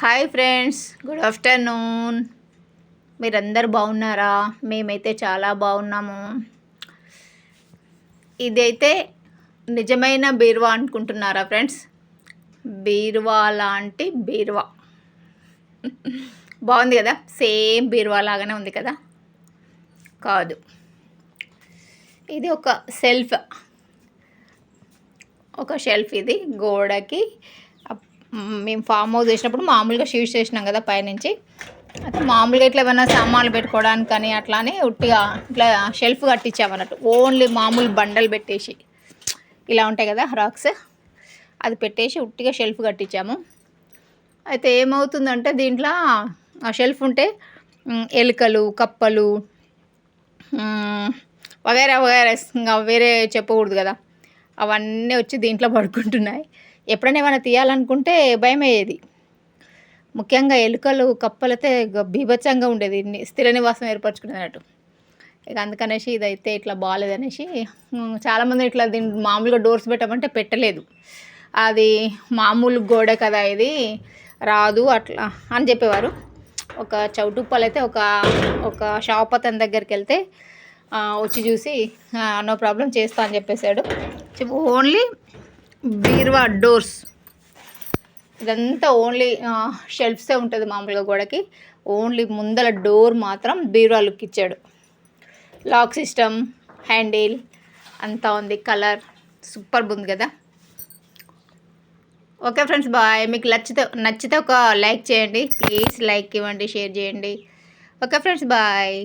Hi friends, good afternoon. మీరందరు బాగున్నారా? మేమైతే చాలా బాగున్నాము. ఇదైతే నిజమైన బీరువా అనుకుంటున్నారా ఫ్రెండ్స్? బీరువా లాంటి బీరువా బాగుంది కదా, సేమ్ బీరువా లాగానే ఉంది కదా. కాదు, ఇది ఒక షెల్ఫ్. ఇది గోడకి మేము ఫామ్ హౌస్ చేసినప్పుడు మామూలుగా షీట్స్ చేసినాం కదా పైనుంచి. అయితే మామూలుగా ఇట్లా ఏమైనా సామాన్లు పెట్టుకోవడానికి కానీ అట్లానే ఉట్టిగా ఇట్లా షెల్ఫ్ కట్టించామన్నట్టు. ఓన్లీ మామూలు బండలు పెట్టేసి ఇలా ఉంటాయి కదా రాక్స్, అది పెట్టేసి ఉట్టిగా షెల్ఫ్ కట్టించాము. అయితే ఏమవుతుందంటే దీంట్లో ఆ షెల్ఫ్ ఉంటే ఎలుకలు, కప్పలు వగైరా వగైరా, ఇంకా వేరే చెప్పకూడదు కదా, అవన్నీ వచ్చి దీంట్లో పడుకుంటున్నాయి. ఎప్పుడైనా ఏమైనా తీయాలనుకుంటే భయం అయ్యేది. ముఖ్యంగా ఎలుకలు, కప్పలైతే బీభత్సంగా ఉండేది, స్థిర నివాసం ఏర్పరచుకునేటట్టు. ఇక అందుకనేసి ఇదైతే ఇట్లా బాగాలేదనేసి చాలామంది ఇట్లా దీన్ని మామూలుగా డోర్స్ పెట్టమంటే పెట్టలేదు. అది మామూలు గోడ కదా, ఇది రాదు అట్లా అని చెప్పేవారు. ఒక చౌటుప్పలు అయితే ఒక షాప్ అతని దగ్గరికి వెళ్తే వచ్చి చూసి నో ప్రాబ్లం చేస్తా అని చెప్పేశాడు. ఓన్లీ బీరువా డోర్స్, ఇదంతా ఓన్లీ షెల్ఫ్సే ఉంటుంది మామూలుగా గోడకి. ఓన్లీ ముందర డోర్ మాత్రం బీరువా లుక్ ఇచ్చాడు. లాక్ సిస్టమ్, హ్యాండిల్ అంతా ఉంది. కలర్ సూపర్ ఉంది కదా. Okay friends, bye. మీకు నచ్చితే ఒక లైక్ చేయండి ప్లీజ్. లైక్ ఇవ్వండి, షేర్ చేయండి. Okay friends, bye.